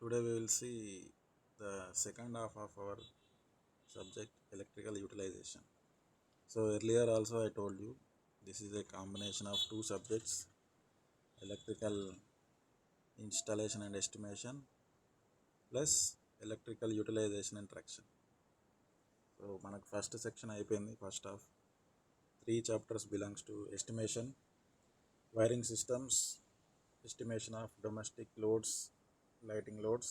Today we will see the second half of our subject, electrical utilization. So earlier also I told you this is a combination of two subjects, electrical installation and estimation plus electrical utilization and traction. So మనకు first section అయిపోయింది. First half 3 chapters belongs to estimation, wiring systems, estimation of domestic loads, lighting loads.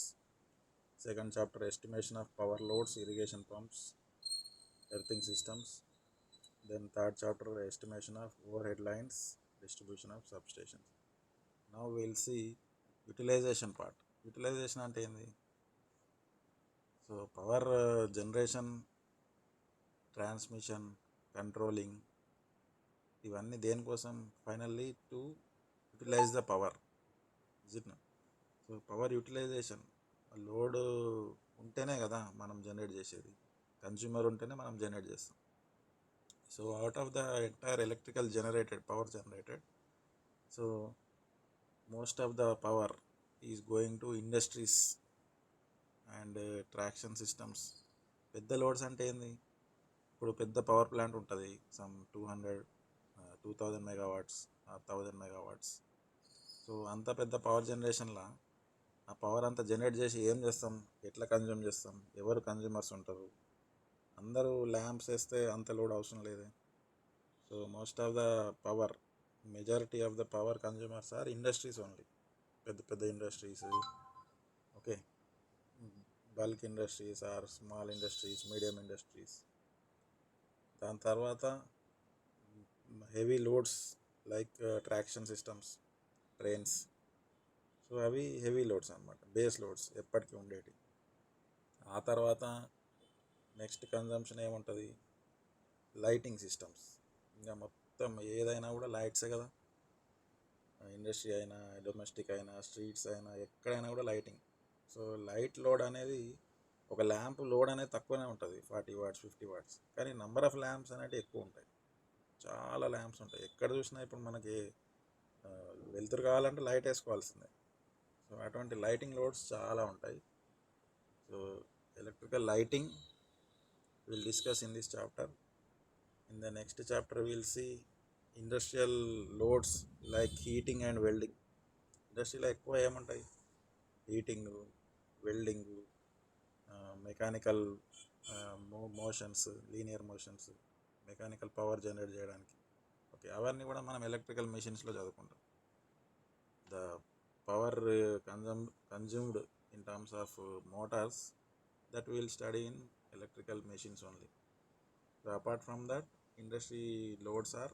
Second chapter, estimation of power loads, irrigation pumps, earthing systems. Then third chapter, estimation of overhead lines, distribution of substations. Now we will see utilization part. Utilization అంటే ఏంది? So power generation, transmission, controlling ఇవన్నీ దేనికోసం? Finally to utilize the power. So power utilization, load ఉంటేనే కదా మనం generate చేసేది, consumer ఉంటేనే మనం జనరేట్ చేస్తాం. So out of the entire electrical generated power generated, so most of the power is going to industries and traction systems. పెద్ద loads అంటే ఏంది? ఇప్పుడు పెద్ద పవర్ ప్లాంట్ ఉంటుంది, సమ్ 2000 మెగావాట్స్, 1000 మెగావాట్స్. సో అంత పెద్ద పవర్ జనరేషన్లో ఆ పవర్ అంతా జనరేట్ చేసి ఏం చేస్తాం, ఎట్లా కన్జ్యూమ్ చేస్తాం, ఎవరు కన్జ్యూమర్స్ ఉంటారు? అందరూ ల్యాంప్స్ వేస్తే అంత లోడ్ అవసరం లేదే. So most of the power, majority of the power consumers are industries only. పెద్ద పెద్ద industries, okay, bulk industries or small industries, medium industries. దాని తర్వాత heavy loads like traction systems, trains. So అవి heavy loads అన్నమాట, base loads ఎప్పటికీ ఉండేవి. ఆ తర్వాత నెక్స్ట్ కన్జంప్షన్ ఏముంటుంది? Lighting systems. ఇంకా మొత్తం ఏదైనా కూడా లైట్సే కదా, ఇండస్ట్రీ అయినా, డొమెస్టిక్ అయినా, స్ట్రీట్స్ అయినా, ఎక్కడైనా కూడా లైటింగ్. సో లైట్ లోడ్ అనేది, ఒక ల్యాంప్ లోడ్ అనేది తక్కువనే ఉంటుంది, 40 వాట్స్ 50 వాట్స్, కానీ నంబర్ ఆఫ్ ల్యాంప్స్ అనేవి ఎక్కువ ఉంటాయి. చాలా ల్యాంప్స్ ఉంటాయి ఎక్కడ చూసినా. ఇప్పుడు మనకి వెలుతురు కావాలంటే లైట్ వేసుకోవాల్సిందే. సో అటువంటి లైటింగ్ లోడ్స్ చాలా ఉంటాయి. So electrical lighting will discuss in this chapter. In the next chapter will see industrial loads like heating and welding. ఇండస్ట్రీలో ఎక్కువ ఏముంటాయి? Heating, welding, mechanical motions, linear motions, mechanical power generate చేయడానికి. Okay, అవన్నీ కూడా మనం electrical మెషిన్స్లో చదువుకుంటాం. The power consumed in terms of motors, that we will study in electrical machines only. So apart from that, industry loads are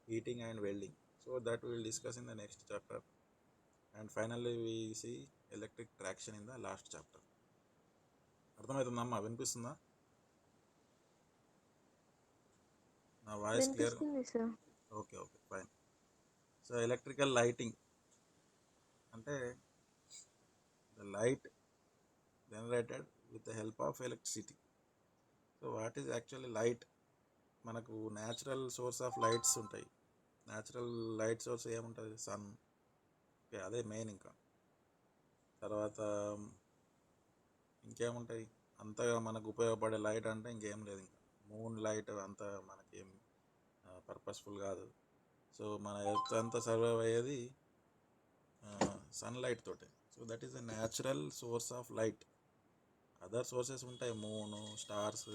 heating and welding. So that we will discuss in the next chapter. And finally we see electric traction in the last chapter. అర్థమవుతుందమ్మా? వినిపిస్తుందా నా voice? Clear? Okay okay, fine. So electrical lighting అంటే the light generated with the help of electricity. So what is actually light? మనకు natural source of lights ఉంటాయి. Natural light source ఏముంటుంది? Sun. Okay, అదే main. ఇంకా తర్వాత ఇంకేముంటాయి? అంతగా మనకు ఉపయోగపడే లైట్ అంటే ఇంకేం లేదు. ఇంకా మూన్ లైట్ అంత మనకేం పర్పస్ఫుల్ కాదు. సో మన ఎర్త్ అంతా సర్వైవ్ అయ్యేది సన్లైట్ తోటే. So that is the natural source of light. Other sources ఉంటాయి, మూను, స్టార్స్,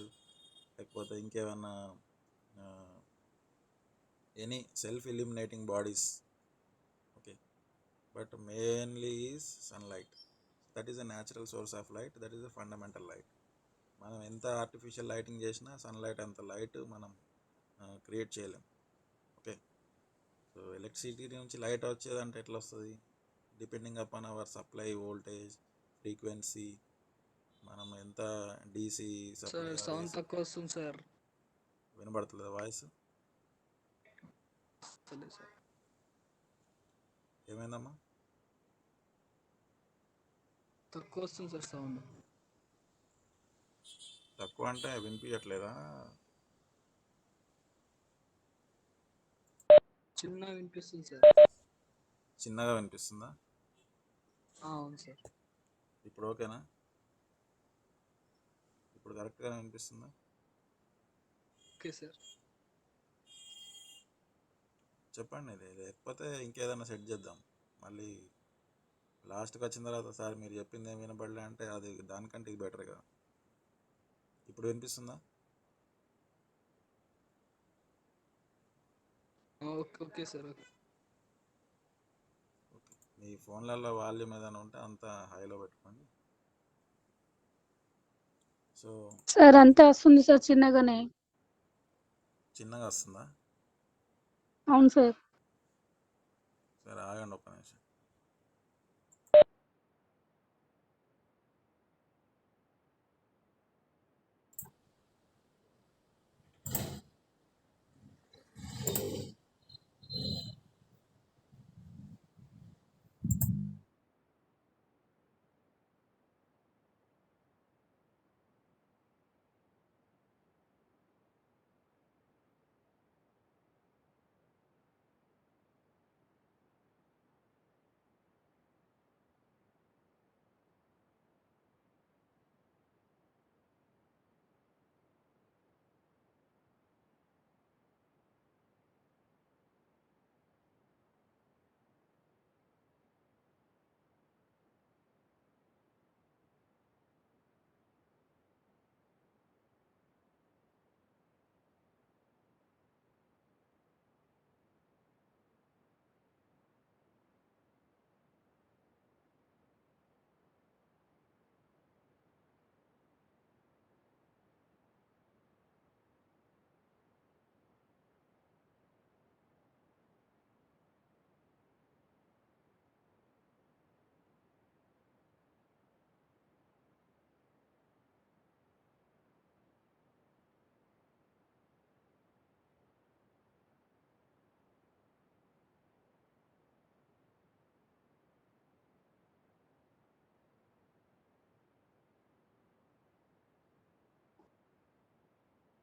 లేకపోతే ఇంకేమన్నా any self illuminating bodies. Okay, but mainly is sunlight. That is the natural source of light, that is the fundamental light. మనం ఎంత artificial lighting చేసినా sunlight అంత light మనం create చేయలేం. Okay, so electricity నుంచి లైట్ వచ్చేదంటే ఎట్లా వస్తుంది? Depending upon our supply voltage, frequency, మనం ఎంత డీసీ సప్లై. సౌండ్ తక్కువ వస్తుంది సార్. వినబడుతుందా వాయిస్? ఏమైందమ్మా? తక్కువ వస్తుంది సార్ సౌండ్. తక్కువ అంటే వినిపించట్లేదా? చిన్నగా వినిపిస్తుంది సార్. చిన్నగా వినిపిస్తుందా? అవును సార్. ఇప్పుడు ఓకేనా? ఇప్పుడు కరెక్ట్గా వినిపిస్తుందా? Okay sir. చెప్పండి, లేకపోతే ఇంకేదైనా సెట్ చేద్దాం. మళ్ళీ లాస్ట్కి వచ్చిన తర్వాత సార్ మీరు చెప్పింది ఏం వినబడలే అంటే అది దానికంటే ఇది బెటర్ కదా. ఇప్పుడు వినిపిస్తుందా? Okay okay sir. Okay. Okay, మీ ఫోన్లలో వాల్యూమ్ ఏదైనా ఉంటే అంత హైలో పెట్టుకోండి. సో సార్ అంతే వస్తుంది సార్ చిన్నగానే. చిన్నగా వస్తుందా? అవును సార్. సరే ఆగండి ఒక్క నిమిషం.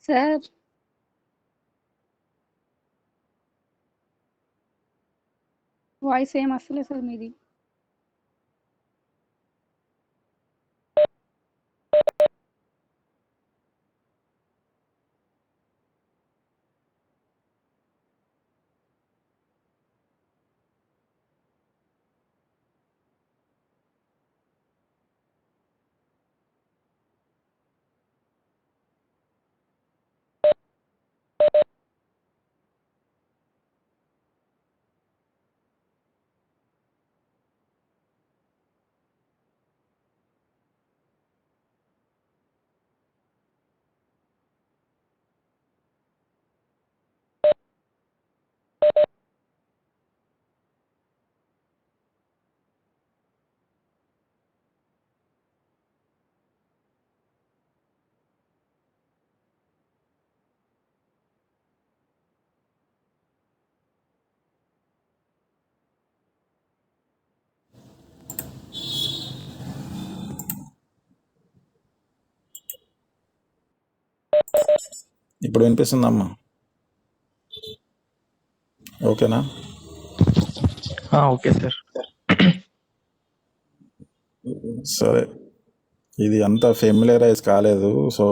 సార్ వాయిస్ ఏం వస్తలే సార్ మీది. ఇప్పుడు వినిపిస్తుందమ్మా? ఓకేనా? Okay sir. సరే, ఇది అంత ఫెమిలియరైజ్ కాలేదు. సో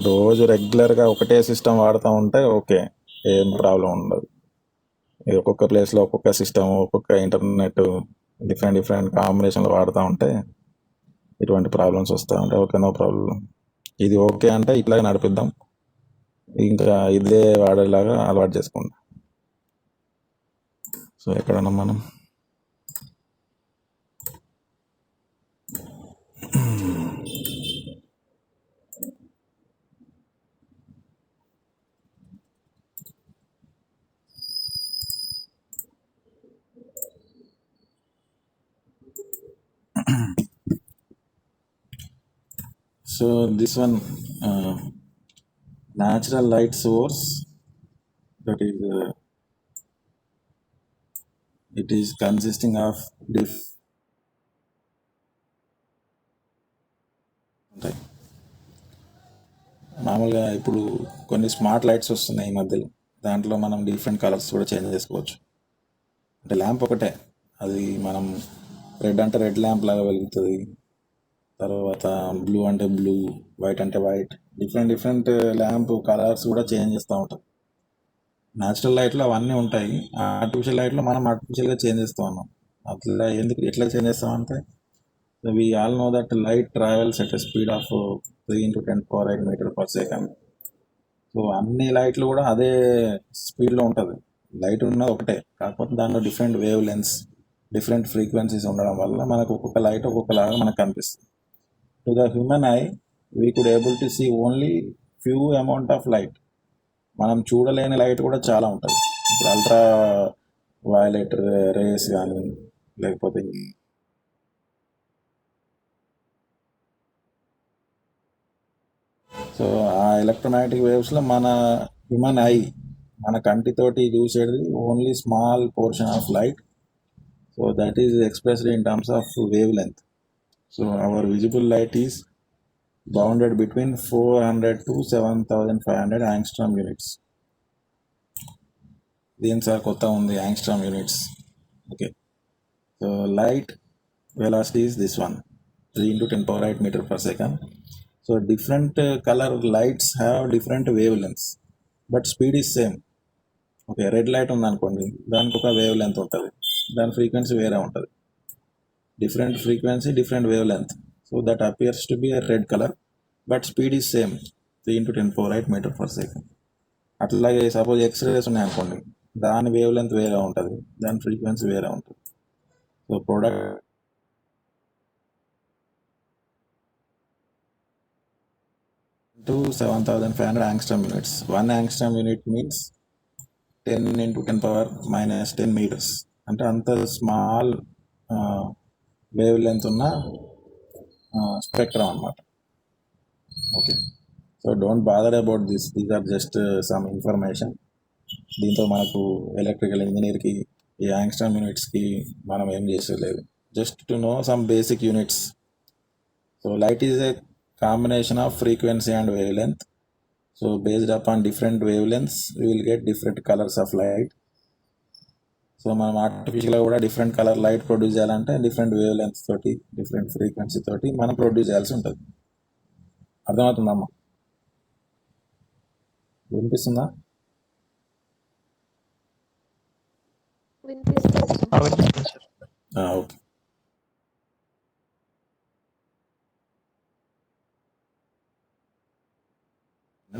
రోజు రెగ్యులర్గా ఒకటే సిస్టమ్ వాడుతూ ఉంటే ఓకే, ఏం ప్రాబ్లం ఉండదు. ఇది ఒక్కొక్క ప్లేస్లో ఒక్కొక్క సిస్టమ్, ఒక్కొక్క ఇంటర్నెట్ డిఫరెంట్ డిఫరెంట్ కాంబినేషన్లో వాడుతూ ఉంటే ఇటువంటి ప్రాబ్లమ్స్ వస్తూ ఉంటాయి. Okay, no problem. ఇది ఓకే అంటే ఇట్లాగే నడిపిద్దాం, ఇంకా ఇదే వాడేలాగా అలవాటు చేసుకుందాం. సో ఎక్కడన్నా మనం so this one natural light source, that is it is consisting of ఉంటాయి. మామూలుగా ఇప్పుడు కొన్ని స్మార్ట్ లైట్స్ వస్తున్నాయి ఈ మధ్యలో, దాంట్లో మనం డిఫరెంట్ కలర్స్ కూడా చేంజ్ చేసుకోవచ్చు. అంటే ల్యాంప్ ఒకటే, అది మనం రెడ్ అంటే రెడ్ ల్యాంప్ లాగా వెలుగుతుంది, తర్వాత బ్లూ అంటే బ్లూ, వైట్ అంటే వైట్, డిఫరెంట్ ల్యాంప్ కలర్స్ కూడా చేంజ్ చేస్తూ ఉంటాం. న్యాచురల్ లైట్లో అవన్నీ ఉంటాయి, ఆర్టిఫిషియల్ లైట్లో మనం ఆర్టిఫిషియల్గా చేంజ్ చేస్తూ ఉన్నాం. అట్లా ఎట్లా చేంజ్ చేస్తామంటే, we all know that light travels at a speed of 3 into 10 power 8 meter per second. So అన్ని లైట్లు కూడా అదే స్పీడ్లో ఉంటుంది. లైట్ ఉన్నది ఒకటే, కాకపోతే దాంట్లో different wavelengths, different frequencies ఉండడం వల్ల మనకు ఒక్కొక్క లైట్ ఒక్కొక్కలాగా మనకు కనిపిస్తుంది. To the human eye we could able to see only few amount of light. మనం చూడలేని లైట్ కూడా చాలా ఉంటుంది. ఇప్పుడు అల్ట్రా వయలెట్ రేస్ కానీ, లేకపోతే సో ఆ ఎలక్ట్రోమాగ్నెటిక్ వేవ్స్లో మన హ్యూమన్ ఐ, మన కంటితోటి చూసేది only small portion of light. So that is expressed in terms of wave length. So our visible light is bounded between 400 to 7500 angstrom units. దీని sir కొత్త ఉంది angstrom units. Okay, so light velocity is this one, 3 into 10 power 8 meter per second. So different color lights have different wavelengths, but speed is same. Okay, red light ఉందనుకోండి, దానికి ఒక wave length ఉంటుంది, దాని frequency వేరే ఉంటుంది. Different frequency, different wave length. So that appears to be a red colour, but speed is same, 3 into 10 power 8 meter per second. అట్లాగే suppose X-rays ఉన్నాయనుకోండి, దాని వేవ్ లెంత్ వేరే ఉంటుంది, దాని ఫ్రీక్వెన్సీ వేరే ఉంటుంది. So product to 7500 angstrom units. 1 angstrom unit means 10 into 10 power minus 10 meters. అంటే అంత స్మాల్ వేవ్ లెంత్ ఉన్న స్పెక్ట్రమ్ అనమాట. Okay, so don't bother about this, these are just some information. దీంతో మనకు ఎలక్ట్రికల్ ఇంజనీర్కి ఈ యాంగ్స్ట్రామ్ యూనిట్స్కి మనం ఏం చేసేలేదు, just to know some basic units. So light is a combination of frequency and wavelength. So based upon different wavelengths we will get different colors of light. So మనం ఆర్టిఫిషియల్గా కూడా డిఫరెంట్ కలర్ లైట్ ప్రొడ్యూస్ చేయాలంటే different wave length తోటి, different frequency తోటి మనం produce చేయాల్సి ఉంటుంది. అర్థమవుతుందమ్మా? వినిపిస్తుందా? Okay.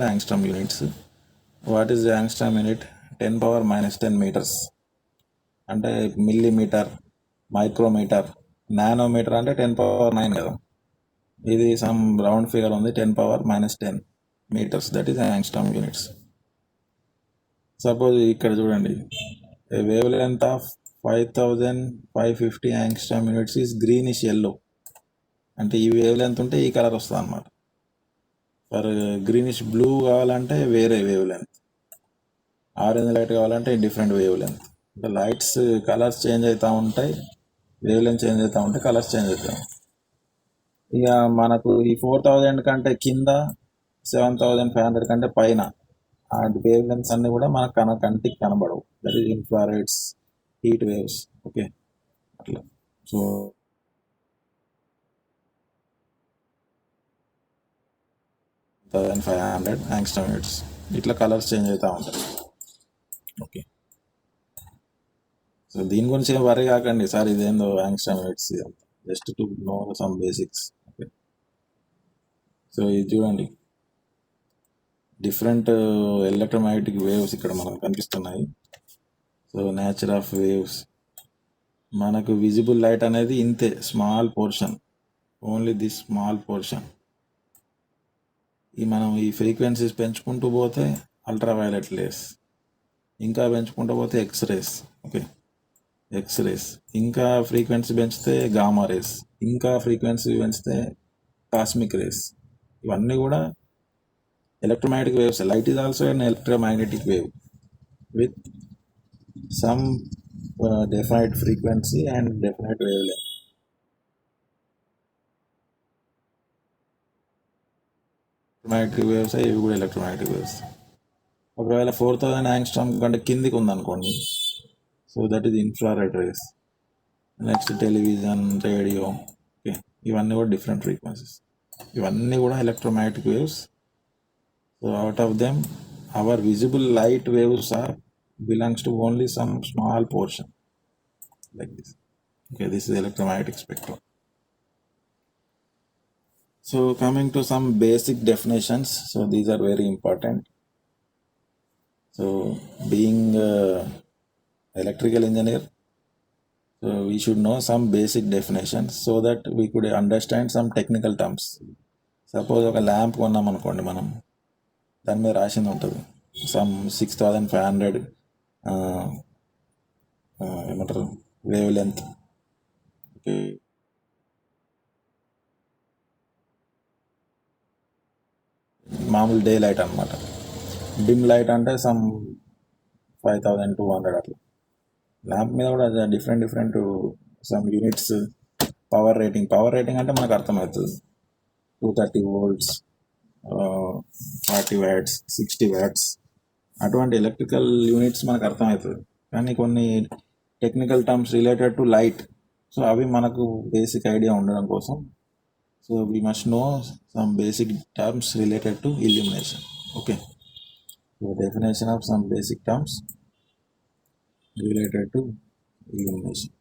Angstrom units. What is the angstrom unit? 10 power minus 10 meters. అంటే మిల్లీమీటర్, మైక్రోమీటర్, నానోమీటర్ అంటే 10 power 9 కదా. ఇది సమ్ రౌండ్ ఫిగర్ ఉంది, 10 power minus 10 meters. That is angstrom units. Suppose ఇక్కడ చూడండి, wave length of 5550 angstrom units is greenish yellow. అంటే ఈ wave length ఉంటే ఈ కలర్ వస్తుంది అన్నమాట. ఫర్ గ్రీనిష్ బ్లూ కావాలంటే వేరే వేవ్ లెంత్, ఆరెంజ్ లైట్ కావాలంటే డిఫరెంట్ వేవ్ లెంత్. అంటే లైట్స్ కలర్స్ చేంజ్ అవుతూ ఉంటాయి, వేవ్ లెంత్ చేంజ్ అవుతూ ఉంటాయి, కలర్స్ చేంజ్ అవుతాయి. ఇక మనకు ఈ 4000 కంటే కింద, 7500 కంటే పైన ఆ వేవ్ లెంత్స్ అన్నీ కూడా మన కంటికి కనబడవు. That is infrareds, heat waves. Okay, అట్లా. సో 1500 యాంగ్స్ట్రామ్ యూనిట్స్, ఇట్లా కలర్స్ చేంజ్ అవుతూ ఉంటాయి. ఓకే, సో దీని గురించి ఏం వరీ కాకండి సార్, ఇదేందో angstrom units, just to know some basics. Okay, so ఇది చూడండి, డిఫరెంట్ ఎలక్ట్రోమాగ్నెటిక్ వేవ్స్ ఇక్కడ మనకు కనిపిస్తున్నాయి. సో నేచర్ ఆఫ్ వేవ్స్, మనకు విజిబుల్ లైట్ అనేది ఇంతే, small portion, only this small portion. మనం ఈ ఫ్రీక్వెన్సీస్ పెంచుకుంటూ పోతే అల్ట్రావైలెట్ రేస్, ఇంకా పెంచుకుంటూ పోతే ఎక్స్రేస్. ఓకే, ఎక్స్రేస్, ఇంకా ఫ్రీక్వెన్సీ పెంచితే గామా రేస్, ఇంకా ఫ్రీక్వెన్సీ పెంచితే కాస్మిక్ రేస్. ఇవన్నీ కూడా electromagnetic waves. Light is also an electromagnetic wave with some definite frequency and definite wave length. Electromagnetic waves, ఇవి కూడా ఎలక్ట్రోమాగ్నెటిక్ వేవ్స్. ఒకవేళ 4000 యాంగ్స్ట్రామ్ కంటే కిందికి ఉందనుకోండి, so that is infrared rays. Next television, radio. Okay, ఇవన్నీ కూడా డిఫరెంట్ ఫ్రీక్వెన్సీస్. ఇవన్నీ కూడా electromagnetic waves. So out of them our visible light waves are belongs to only some small portion like this. Okay, this is electromagnetic spectrum. So coming to some basic definitions, so these are very important. So being electrical engineer, so we should know some basic definitions so that we could understand some technical terms. Suppose ఒక lamp కొన్నాం అనుకోండి, మనం దాని మీద రాసింది ఉంటుంది some 6500 ఏమంటారు wave length. Okay, మామూలు డే లైట్ అనమాట. డిమ్ లైట్ అంటే సమ్ 5200 అట్లా. ల్యాంప్ మీద కూడా different some units. Power rating అంటే మనకు అర్థమవుతుంది. 230 volts, 40 watts, 60 watts, అటువంటి ఎలక్ట్రికల్ యూనిట్స్ మనకు అర్థమవుతుంది. కానీ కొన్ని technical terms related to light, so అవి మనకు బేసిక్ ఐడియా ఉండడం కోసం, so we must know some basic terms related to illumination. Okay, so definition of some basic terms related to illumination.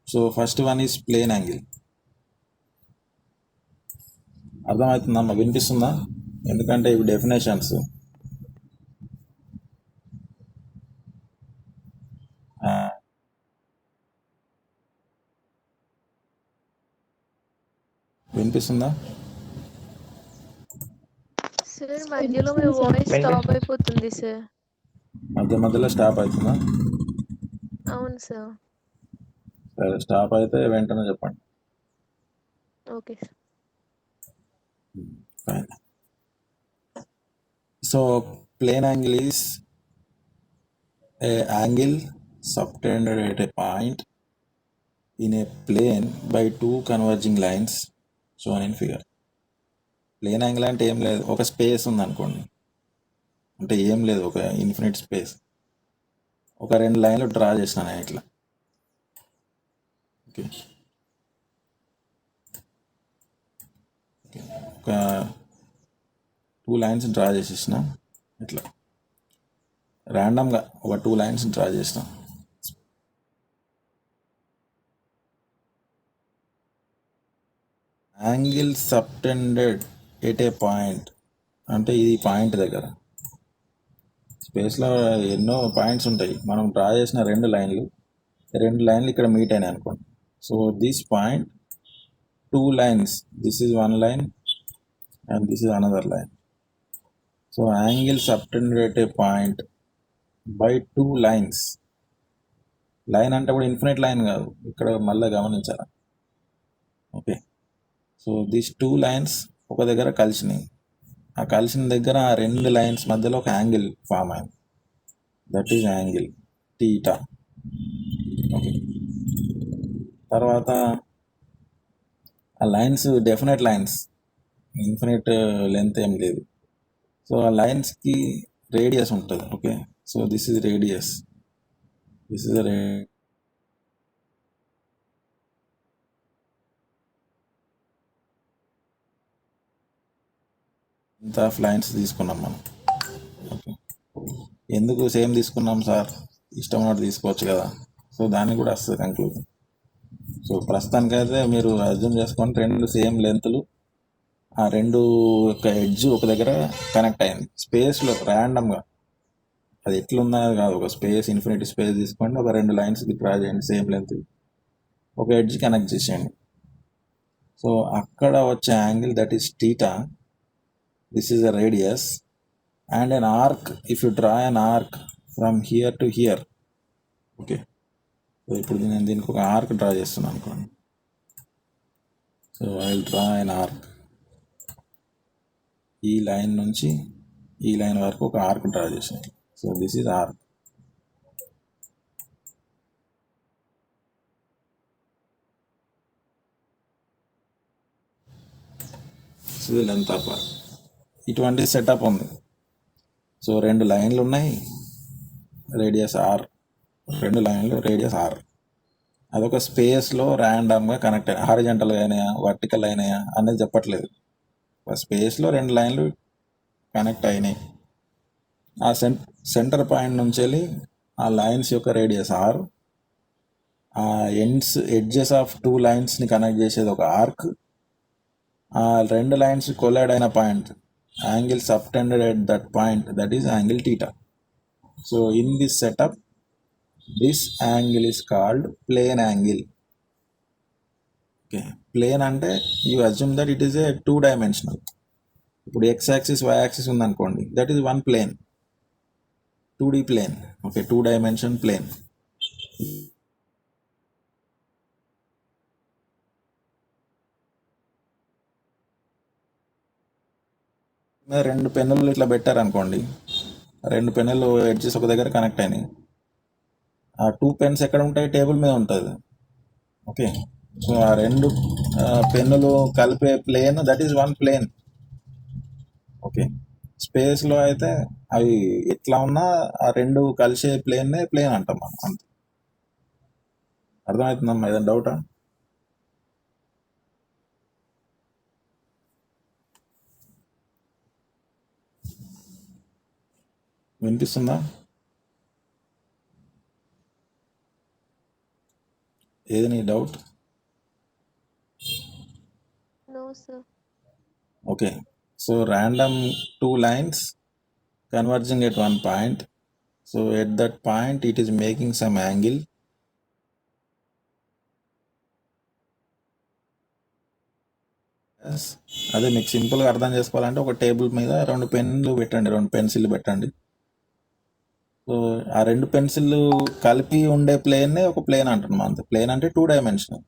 So first one is plane angle. అర్థమవుతుందమ్మా, వినిపిస్తుందా? ఎందుకంటే ఇవి definitions. వినిపిస్తుందా? Sir మధ్యలో మీ వాయిస్ స్టాప్ అయిపోతుంది సార్. మధ్యలో stop అవుతుందా? అవును సార్. సరే, స్టాప్ అయితే వెంటనే చెప్పండి. Okay sir. Fine. So plane angle is a angle subtended at a point in a plane by two converging lines shown in figure. Plane angle అంటే ఏం లేదు, ఒక స్పేస్ ఉంది అనుకోండి, అంటే ఏం లేదు, ఒక ఇన్ఫినిట్ స్పేస్. ఒక 2 లైన్లు డ్రా చేసినాను ఇట్లా. ఓకే, ఒక 2 లైన్స్ డ్రా చేసేసిన ఇట్లా ర్యాండమ్గా ఒక 2 లైన్స్ డ్రా చేసిన. Angle subtended at a point అంటే ఇది పాయింట్ దగ్గర. స్పేస్లో ఎన్నో పాయింట్స్ ఉంటాయి. మనం డ్రా చేసిన 2 లైన్లు ఇక్కడ మీట్ అయినాయి అనుకోండి. So this point 2 lines, this is 1 line and this is another line. So angle subtended at a point by 2 lines. Line అంటే కూడా ఇన్ఫినిట్ లైన్ కాదు, ఇక్కడ మళ్ళీ గమనించాలి. ఓకే, సో దిస్ 2 lines ఒక దగ్గర కలిసినాయి. ఆ కలిసిన దగ్గర ఆ 2 lines మధ్యలో ఒక యాంగిల్ ఫామ్ అయింది. That is angle theta. Okay, తర్వాత ఆ lines definite lines, infinite length ఏం లేదు. సో ఆ లైన్స్కి రేడియస్ ఉంటుంది. Okay, so this is radius, this is ఇంత ఆఫ్ లైన్స్ తీసుకున్నాం మనం. ఓకే, ఎందుకు సేమ్ తీసుకున్నాం సార్, ఇష్టం ఉన్నట్టు తీసుకోవచ్చు కదా. సో దానికి కూడా వస్తుంది కంక్లూజన్. సో ప్రస్తుతానికైతే మీరు అర్థం చేసుకోండి, 2 సేమ్ లెంత్లు, ఆ 2 యొక్క ఎడ్జ్ ఒక దగ్గర కనెక్ట్ అయింది స్పేస్లో ర్యాండమ్గా. అది ఎట్లుందా కాదు, ఒక స్పేస్, ఇన్ఫినిటీ స్పేస్ తీసుకోండి, ఒక 2 లైన్స్ డ్రా చేయండి సేమ్ లెంత్, ఒక ఎడ్జ్ కనెక్ట్ చేసేయండి. సో అక్కడ వచ్చే angle that is theta. This is a radius and an arc. If you draw an arc from here to here, okay, so ఇప్పుడు నేను దీనికి ఒక ఆర్క్ డ్రా చేస్తున్నాను అనుకోండి. So I will draw an arc. ఈ line నుంచి ఈ line వరకు ఒక ఆర్క్ డ్రా చేసాను. So this is arc. ఇది లెంత్ ఆఫ్ ఆర్క్. ఇటువంటి సెటప్ ఉంది. సో 2 లైన్లు ఉన్నాయి, రేడియస్ ఆర్, రెండు లైన్లు రేడియస్ ఆర్. అదొక స్పేస్లో ర్యాండమ్గా కనెక్ట్ అయినా హారిజంటల్గా అయినాయా వర్టికల్ అయినాయా అనేది చెప్పట్లేదు. స్పేస్లో రెండు లైన్లు కనెక్ట్ అయినాయి. ఆ సెంటర్ పాయింట్ నుంచి వెళ్ళి ఆ లైన్స్ యొక్క రేడియస్ ఆర్, ఆ ఎడ్జెస్ ఆఫ్ టూ లైన్స్ని కనెక్ట్ చేసేది ఒక ఆర్క్, ఆ రెండు లైన్స్ కొలైడ్ అయిన point angle subtended at that point, that is angle theta. So in this setup this angle is called plane angle. Okay, plane అంటే you assume that it is a 2 dimensional. ఇప్పుడు X axis Y axis ఉందనుకోండి, that is one plane, 2D plane. Okay, 2 dimension plane. రెండు పెన్నులు ఇట్లా పెట్టారనుకోండి, రెండు పెన్నులు edges ఒక దగ్గర కనెక్ట్ అయినాయి. ఆ 2 పెన్స్ ఎక్కడ ఉంటాయి? టేబుల్ మీద ఉంటుంది. ఓకే, సో ఆ రెండు పెన్నులు కలిపే plane, that is one plane. Okay, స్పేస్లో అయితే అవి ఎట్లా ఉన్నా ఆ రెండు కలిసే ప్లేన్నే ప్లేన్ అంటాం మనం. అంతే, అర్థమవుతుందమ్మా? ఏదైనా డౌటా? వినిపిస్తుందా? ఏది నీ doubt? No, sir. Okay, so random two lines converging at one point. So at that point it is making some angle. అదే మీకు సింపుల్గా అర్థం చేసుకోవాలంటే ఒక టేబుల్ మీద రెండు పెన్నులు పెట్టండి, రెండు పెన్సిల్ పెట్టండి. సో ఆ రెండు పెన్సిళ్ళు కలిపి ఉండే ప్లేన్నే ఒక ప్లేన్ అంటున్నాం. అంతే, ప్లేన్ అంటే 2 డైమెన్షనల్.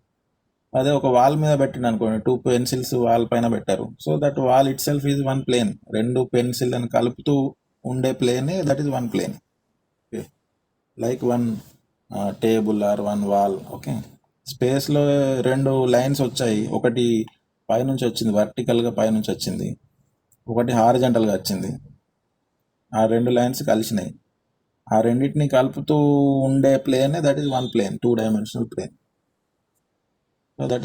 అదే ఒక వాల్ మీద పెట్టింది అనుకోండి, 2 పెన్సిల్స్ వాల్ పైన పెట్టారు, so that wall itself is one plane. రెండు పెన్సిల్ అని కలుపుతూ ఉండే ప్లేనే that is one plane. Okay, like one table or one wall. Okay, స్పేస్లో రెండు లైన్స్ వచ్చాయి, ఒకటి పైనుంచి వచ్చింది వర్టికల్గా పైనుంచి వచ్చింది, ఒకటి హారిజంటల్గా వచ్చింది. ఆ రెండు లైన్స్ కలిసినాయి, ఆ రెండింటిని కలుపుతూ ఉండే ప్లేనే that is one plane, 2 dimensional plane. So that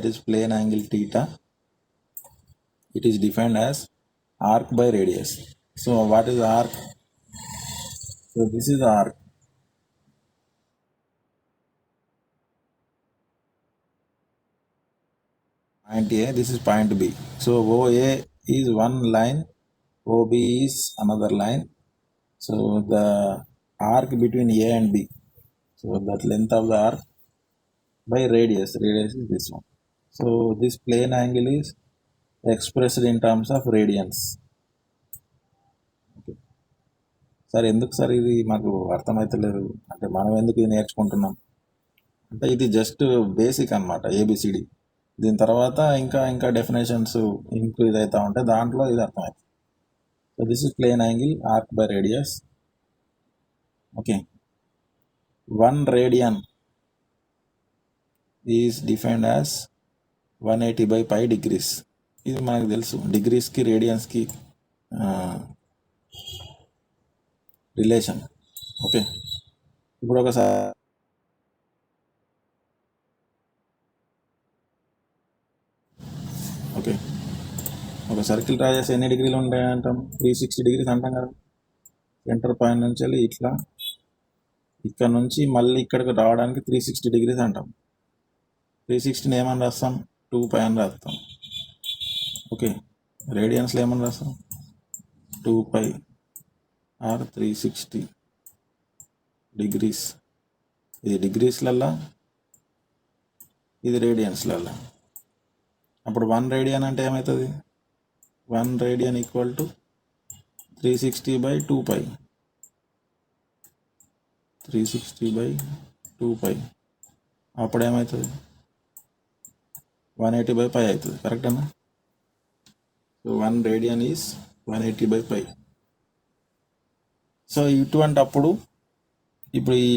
is plane angle theta. It is defined as arc by radius. So what is arc? So this is arc. Point A, this is point B. So OA is one line, OB is another line. So the arc between A and B. So that length of the arc by radius is this one. So this plane angle is expressed in terms of radians. Sir ఎందుకు sir ఇది మాకు అర్థమవుతలేదు అంటే, మనం ఎందుకు ఇది నేర్చుకుంటున్నాం అంటే, ఇది జస్ట్ బేసిక్ అనమాట, ఏబిసిడి. దీని తర్వాత ఇంకా ఇంకా డెఫినేషన్స్ ఇంక్రీజ్ అవుతూ ఉంటాయి, దాంట్లో ఇది అర్థమవుతుంది. So this is plane angle arc by radius. Okay, 1 radian is defined as 180/π degrees. ఇది మనకు తెలుసు, డిగ్రీస్కి రేడియన్స్కి రిలేషన్. ఓకే, ఇప్పుడు ఒకసారి ఓకే ఒక సర్కిల్ డ్రా చేసి ఎన్ని డిగ్రీలు ఉంటాయి అంటాం? 360 degrees అంటాం కదా. సెంటర్ పాయింట్ నుంచి వెళ్ళి ఇట్లా ఇక్కడ నుంచి మళ్ళీ ఇక్కడికి రావడానికి 360 degrees అంటాం. 360ని ఏమని రాస్తాం? 2π అని రాస్తాం. ఓకే, రేడియన్స్లో ఏమని రాస్తాం? 2π ఆర్ 360 degrees. ఇది డిగ్రీస్లల్లా, ఇది రేడియన్స్లల్లా. అప్పుడు 1 రేడియన్ అంటే ఏమవుతుంది? 1 రేడియన్ ఈక్వల్ టు 360/2π. 360/2π అప్పుడు ఏమవుతుంది? 180/π అవుతుంది. కరెక్ట్ అన్నా? So 1 radian is 180/π. సో ఇటువంటి అప్పుడు ఇప్పుడు ఈ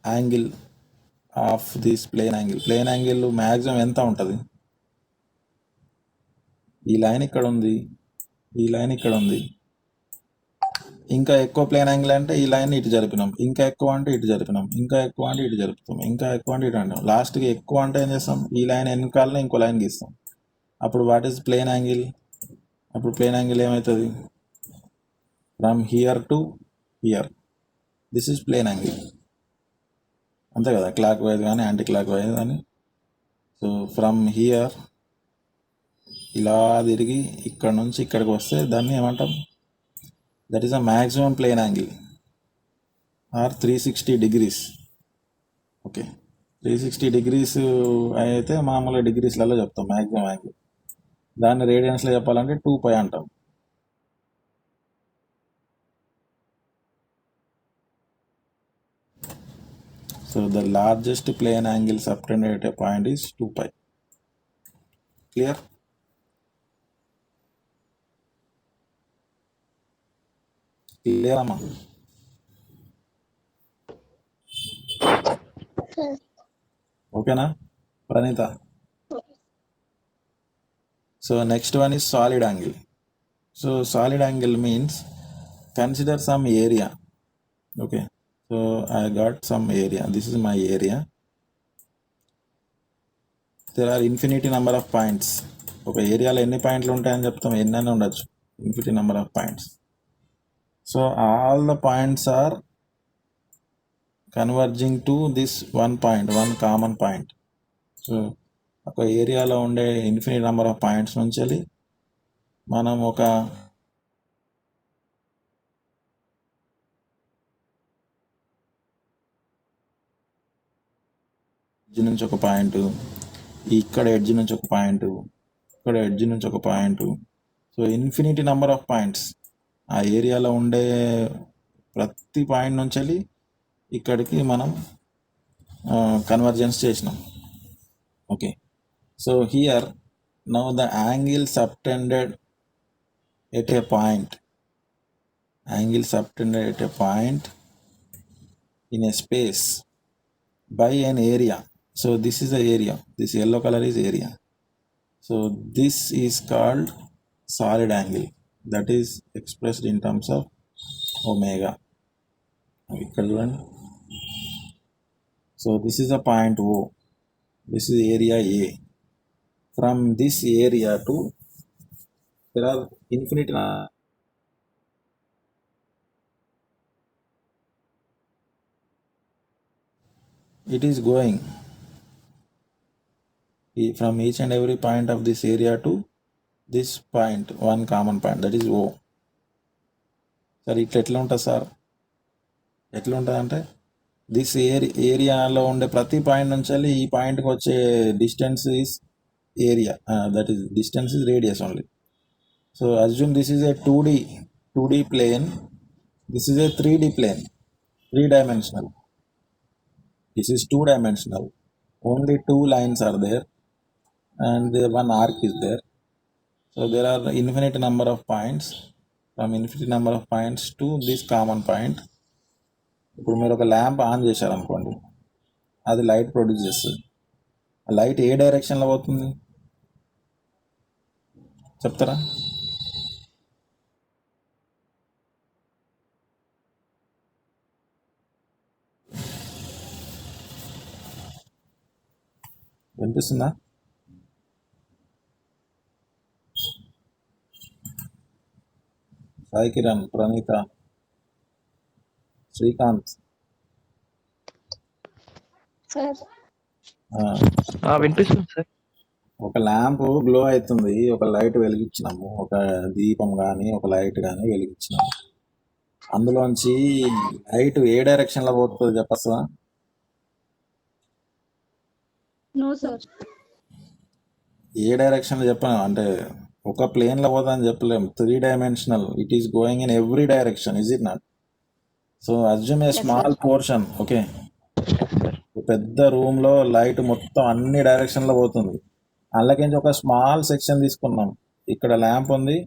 angle of this plane angle maximum ఎంత ఉంటుంది? ఈ లైన్ ఇక్కడ ఉంది, ఈ లైన్ ఇక్కడ ఉంది. ఇంకా ఎక్కువ ప్లేన్ యాంగిల్ అంటే ఈ లైన్ ఇటు జరిపినాం, ఇంకా ఎక్కువ అంటే ఇటు జరిపినాం, ఇంకా ఎక్కువ అంటే ఇటు జరుపుతాం, ఇంకా ఎక్కువ అంటే ఇటు అంటాం. లాస్ట్కి ఎక్కువ అంటే ఏం చేస్తాం, ఈ లైన్ వెనకాలనే ఇంకో లైన్ గీస్తాం. అప్పుడు వాట్ ఈస్ ప్లేన్ యాంగిల్? అప్పుడు ప్లేన్ యాంగిల్ ఏమవుతుంది? From here to here, this is plane angle. అంతే కదా, క్లాక్ వైజ్ కానీ యాంటీ క్లాక్ వైజ్ కానీ. సో ఫ్రమ్ హియర్ ఇలా తిరిగి ఇక్కడ నుంచి ఇక్కడికి వస్తే దాన్ని ఏమంటాం? That is a maximum plane angle or 360 degrees. Okay, 360 degrees అయితే మామూలుగా డిగ్రీస్లలో చెప్తాం మ్యాక్సిమం యాంగిల్. దాన్ని రేడియన్స్లో చెప్పాలంటే 2π అంటాం. So the largest plane angle subtended at a point is 2π. Clear? Clear అమ్మా? ఓకేనా Praneetha? So next one is solid angle. So solid angle means consider some area. Okay, so I got some area, this is my area. There are infinity number of points. ఒక ఏరియాలో ఎన్ని పాయింట్లు ఉంటాయని చెప్తాం, ఎన్నైనా ఉండొచ్చు, infinity number of points. So all the points are converging to this one point, one common point. So ఒక ఏరియాలో ఉండే ఇన్ఫినిటీ నెంబర్ ఆఫ్ పాయింట్స్ నుంచి మనం ఒక ఎడ్జ్ నుంచి ఒక పాయింట్, ఇక్కడ ఎడ్జ్ నుంచి ఒక పాయింట్, ఇక్కడ ఎడ్జ్ నుంచి ఒక point. So infinity number of points ఆ ఏరియాలో ఉండే ప్రతి పాయింట్ నుంచి ఇక్కడికి మనం కన్వర్జెన్స్ చేసినాం. Okay, so here now the angle subtended at a point, angle subtended at a point in a space by an area. So this is the area, this yellow color is area. So this is called solid angle, that is expressed in terms of omega. ఇక్కడ చూడండి. So this is a point O, this is area A. From this area to there are infinite it is going from each and every point of this area to this point, one common point, that is O. Sir ఇట్లా ఎట్లా ఉంటుంది sir? ఎట్లా ఉంటుంది అంటే this ఏరియాలో ఉండే ప్రతి point నుంచి ఈ పాయింట్కి వచ్చే distance is area, that is distance is radius only. So assume this is a 2D plane, this is a 3D plane, 3-dimensional. This is 2-dimensional, only 2 lines are there and one arc is there. So there are infinite number of points, from infinite number of points to this common point. ఇప్పుడు మీరు ఒక lamp on చేశారనుకోండి, అది light produce చేస్తుంది. ఆ light ఏ డైరెక్షన్లో పోతుంది చెప్తారా? వినిపిస్తుందా? సాయి కిరణ్, ప్రణీత, శ్రీకాంత్. సార్ వినిపిస్తుంది సార్. ఒక ల్యాంప్ గ్లో అవుతుంది, ఒక లైట్ వెలిగించినాము, ఒక దీపం కానీ ఒక లైట్ కానీ వెలిగించినాము. అందులోంచి లైట్ ఏ డైరెక్షన్లో పోతుంది చెప్పస్తా? No sir. ఏ డైరెక్షన్లో చెప్పాను అంటే ఒక ప్లేన్లో పోతుందని చెప్పలేము, 3-dimensional, it is going in every direction, is it not? So assume a small portion. Okay, పెద్ద రూమ్లో లైట్ మొత్తం అన్ని డైరెక్షన్లో పోతుంది, అందులోకించి ఒక స్మాల్ సెక్షన్ తీసుకున్నాం, ఇక్కడ ల్యాంప్ ఉంది,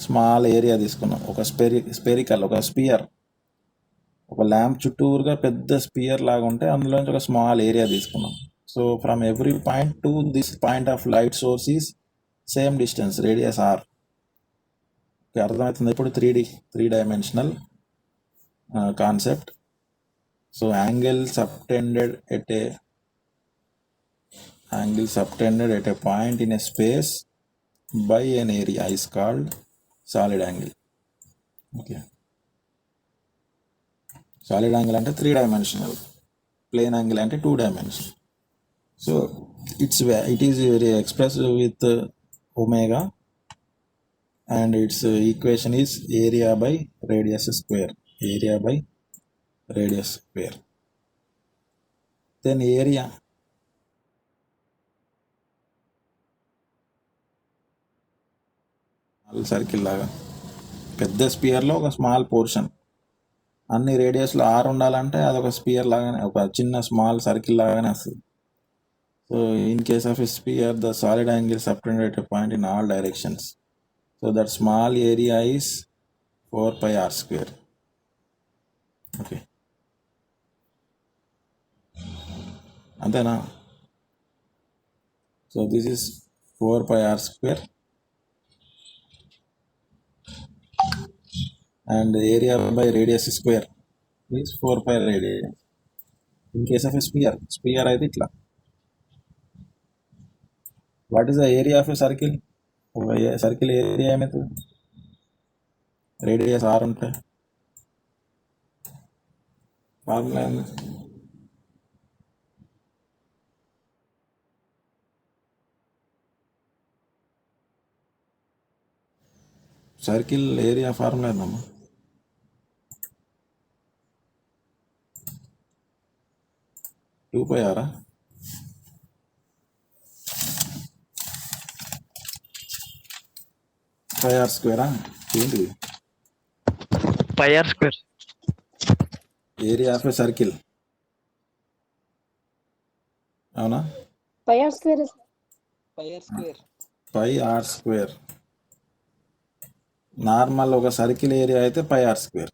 స్మాల్ ఏరియా తీసుకున్నాం, ఒక స్పెరికల్, ఒక స్పియర్. ఒక ల్యాంప్ చుట్టూరుగా పెద్ద స్పియర్ లాగా ఉంటే అందులోంచి ఒక స్మాల్ ఏరియా తీసుకున్నాం. So from every point to this point of light source is same distance, radius R. అర్థమవుతుంది ఇప్పుడు 3 dimensional concept. So angle subtended at a point in a space by an area is called solid angle. Okay. Solid angle అంటే 3 dimensional, plane angle అంటే 2 dimensional. So it is expressed with omega, and its equation is area by radius square. Then area circle లాగా పెద్ద స్పియర్లో ఒక small portion, అన్ని రేడియస్లో are ఉండాలంటే అదొక spear లాగానే, ఒక చిన్న స్మాల్ సర్కిల్ లాగానే వస్తుంది. So in case of a sphere the solid angle subtended at a point in all directions. So that small area is 4 pi r square. Okay. అంతేనా? So this is 4 pi r square, and the area by radius square is 4 pi radius. In case of a sphere అయితే ఇట్లా. What is the area of a circle? Circle area ఏమవుతుంది? Radius r ఉంటే formula ఏంది? Circle area formula ఏందమ్మా? Two pi ఆరా? Pi r స్క్వేరా? ఏంటిది? pi r square. Area of a circle, అవునా? Pi r square is pi r square. Normal ఒక circle area అయితే పై ఆర్ స్క్వేర్.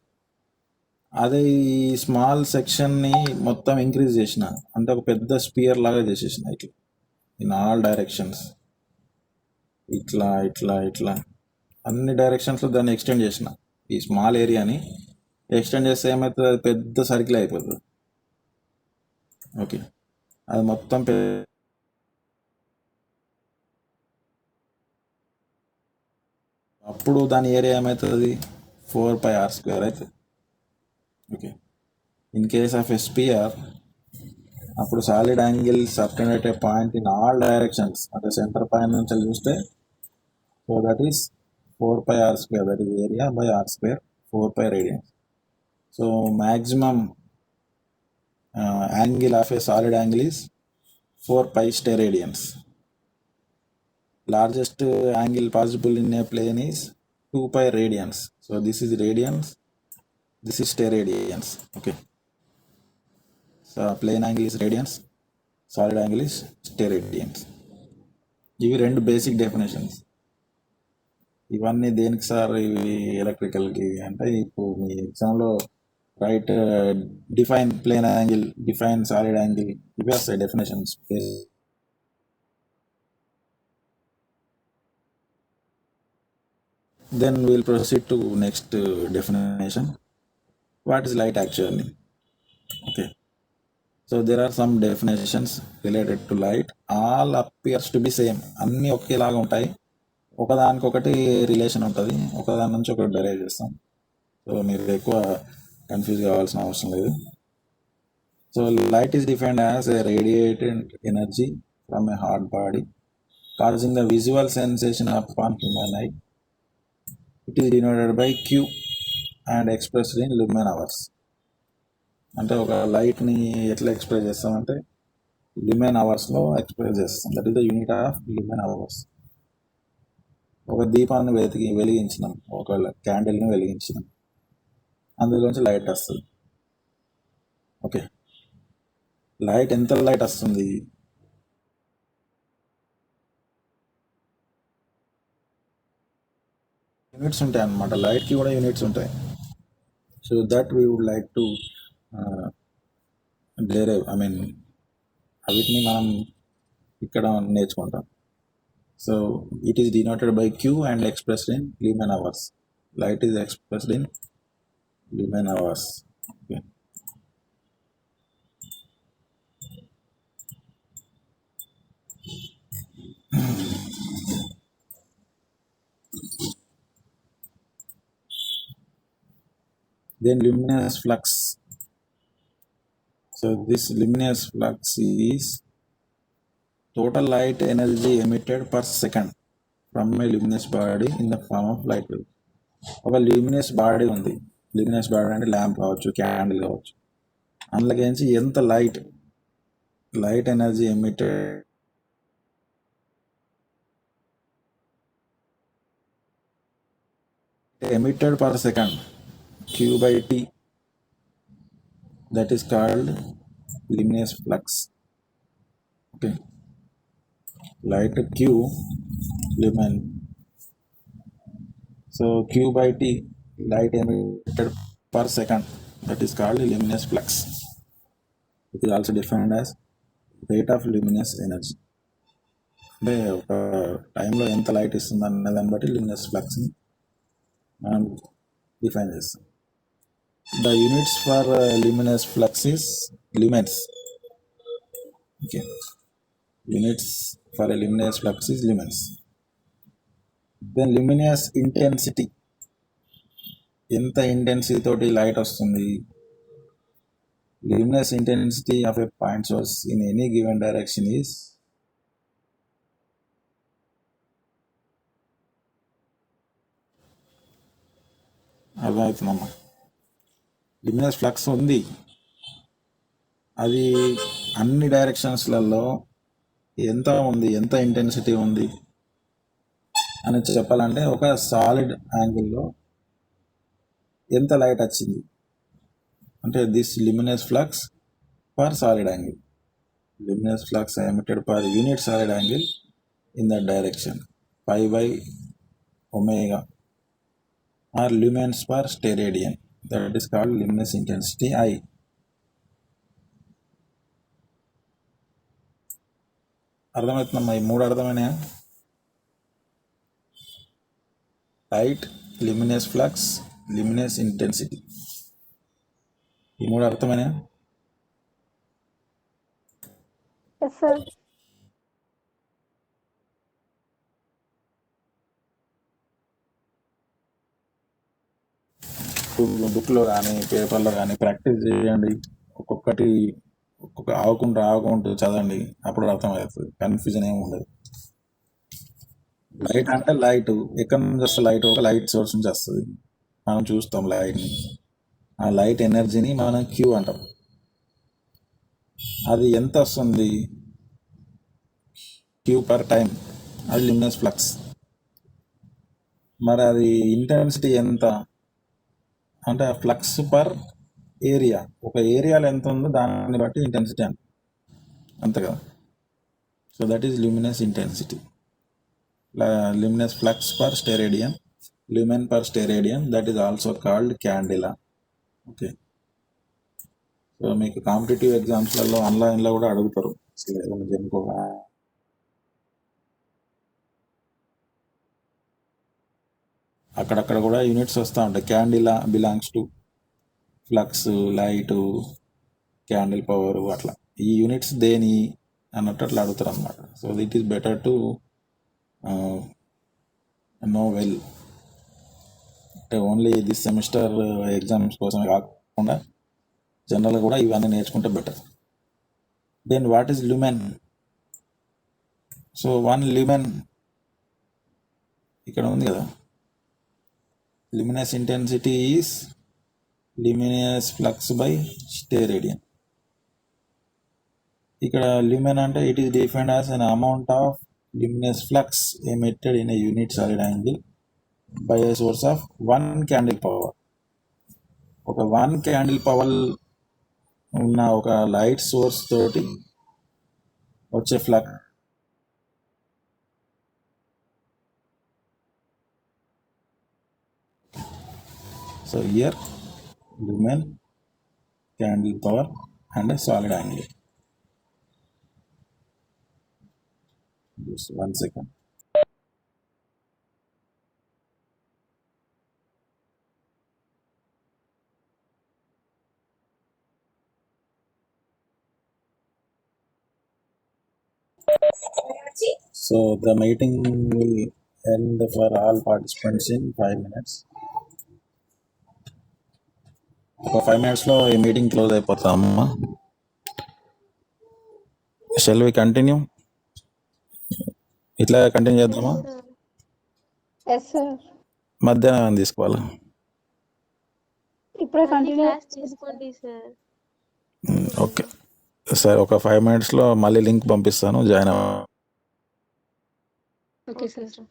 అదే ఈ స్మాల్ సెక్షన్ని మొత్తం ఇంక్రీజ్ చేసిన, అంటే ఒక పెద్ద స్పియర్ లాగా చేసేసిన, ఇట్లా ఇన్ ఆల్ డైరెక్షన్స్, ఇట్లా ఇట్లా ఇట్లా అన్ని డైరెక్షన్స్లో దాన్ని ఎక్స్టెండ్ చేసిన. ఈ స్మాల్ ఏరియాని ఎక్స్టెండ్ చేస్తే ఏమవుతుంది? అది పెద్ద సర్కిల్ అయిపోతుంది. ఓకే, అది మొత్తం అప్పుడు దాని ఏరియా ఏమవుతుంది? 4 pi r square అవుతుంది. Okay, in case of a sphere అప్పుడు solid angle subtended at a point in all directions, అంటే సెంటర్ పాయింట్ నుంచి చూస్తే, so that is 4 pi r square, that is area by r square, 4 pi radians. So maximum angle of a solid angle is 4 pi steradians. Largest angle possible in a plane is 2 pi radians. So this is radians, this is steradians. Okay, so plane angle is radians, solid angle is steradians. ఇవి రెండు basic definitions. ఇవన్నీ దేనికి sir? ఇవి ఎలక్ట్రికల్కి. అంటే ఇప్పుడు మీ ఎగ్జామ్లో right define plane angle, define solid angle, ఇవి వస్తాయి definitions. Then we'll proceed to next definition. What is light actually? Okay, so there are some definitions related to light. All appears to be same. అన్నీ ఒకేలాగా ఉంటాయి, ఒకదానికొకటి relation ఉంటుంది, ఒకదాని నుంచి ఒకటి డెరైవ్ చేస్తాం. సో మీరు ఎక్కువ కన్ఫ్యూజ్ కావాల్సిన అవసరం లేదు. So light is defined as a radiated energy from A hot body causing the visual sensation upon human I. It is denoted by Q and expressed in lumen hours. అంటే ఒక లైట్ని ఎట్లా express చేస్తామంటే lumen అవర్స్లో express చేస్తాం. That is the unit of lumen hours. ఒక దీపాన్ని వెలిగించినాం, ఒక క్యాండిల్ని వెలిగించినాం, అందులోంచి లైట్ వస్తుంది. ఓకే, లైట్ ఎంత లైట్ వస్తుంది? యూనిట్స్ ఉంటాయి అన్నమాట. లైట్కి కూడా యూనిట్స్ ఉంటాయి. So that we would like to derive, I mean వీటిని మనం ఇక్కడ నేర్చుకుంటాం. So it is denoted by Q and expressed in Lyman hours. Light is expressed in Lyman hours. Okay. Then luminous flux. So this luminous flux is total light energy emitted per second from a luminous body in the form of light wave. ఒక luminous body ఉంది. Luminous body అంటే lamp కావచ్చు, candle కావచ్చు. అందులోకించి ఎంత light energy emitted per second, Q by T, that is called luminous flux. Okay, light Q, lumen. So Q by T, light emitted per second, that is called luminous flux. It is also defined as rate of luminous energy. అంటే ఒక టైంలో ఎంత light ఇస్తుంది అనే దాన్ని బట్టి luminous ఫ్లక్స్ని మనం define చేస్తాం. The units for luminous flux is lumens. Okay, units for a luminous flux is lumens. Then luminous intensity, ఎంత ఇంటెన్సిటీ తోటి లైట్ వస్తుంది. Luminous intensity of a point source in any given direction is అర్థమవుతుందమ్మా. Luminous flux ఉంది, అది అన్ని డైరెక్షన్స్లలో ఎంత ఉంది, ఎంత ఇంటెన్సిటీ ఉంది అని చెప్పాలంటే ఒక సాలిడ్ యాంగిల్లో ఎంత లైట్ వచ్చింది అంటే this luminous flux per solid angle. Luminous flux emitted per unit solid angle in that direction pi by omega or lumens per steradian, that is called luminous intensity I. అర్థమవుతుందమ్మా? ఈ మూడు అర్థమైనాయా? Light, luminous flux, luminous intensity, ఈ మూడు అర్థమైనాయా? Yes, sir. బుక్లో కానీ పేపర్లో కానీ ప్రాక్టీస్ చేయండి. ఒక్కొక్క ఆవుకుంటూ చదవండి, అప్పుడు అర్థమవుతుంది. కన్ఫ్యూజన్ ఏమి ఉండదు. లైట్ అంటే లైట్ ఎక్కడి నుంచి వస్తుంది? లైట్ ఒక లైట్ సోర్స్ నుంచి వస్తుంది, మనం చూస్తాం లైట్ని. ఆ లైట్ ఎనర్జీని మనం క్యూ అంటాం. అది ఎంత వస్తుంది? క్యూ పర్ టైం, అది లుమినస్ ఫ్లక్స్. మరి అది ఇంటెన్సిటీ ఎంత అంటే ఫ్లక్స్ పర్ ఏరియా, ఒక ఏరియాలో ఎంత ఉందో దాన్ని బట్టి ఇంటెన్సిటీ అంతే కదా. So that is Luminous intensity. luminous flux per steradian, lumen per steradian, that is also called candela. Okay, so మీకు కాంపిటేటివ్ ఎగ్జామ్స్లలో ఆన్లైన్లో కూడా అడుగుతారు. అక్కడక్కడ కూడా యూనిట్స్ వస్తూ ఉంటాయి. Candela belongs to flux, light, candle power, అట్లా ఈ యూనిట్స్ దేని అన్నట్టు అట్లా అడుగుతారు అనమాట. So it is better to know well. అంటే ఓన్లీ దిస్ సెమిస్టర్ ఎగ్జామ్స్ కోసమే కాకుండా జనరల్గా కూడా ఇవన్నీ నేర్చుకుంటే better. Then what is lumen? So one lumen ఇక్కడ ఉంది కదా, luminous intensity is luminous flux by steradian. ఇక్కడ lumen అంటే it is defined as an amount of luminous flux emitted in a unit solid angle by a source of 1 candle power. ఒక 1 candle power ఉన్న ఒక light source తోటి వచ్చే flux. So here lumen, candle power, and a solid angle. Just 1 second. So the meeting will end for all participants in 5 minutes. ఒక 5 minutes లో ఈ meeting close అయిపోతామమ్మా. Shall we continue? ఇట్లా continue చేద్దామా? Yes sir. మధ్యాహ్నం తీసుకోవాలి. ఇప్పుడే మళ్ళీ కంటిన్యూ. క్లాస్ తీసుకోండి సార్. ఓకే సరే, ఒక 5 minutes లో మళ్ళీ లింక్ పంపిస్తాను, జాయిన్ అవ్వ. Okay sir.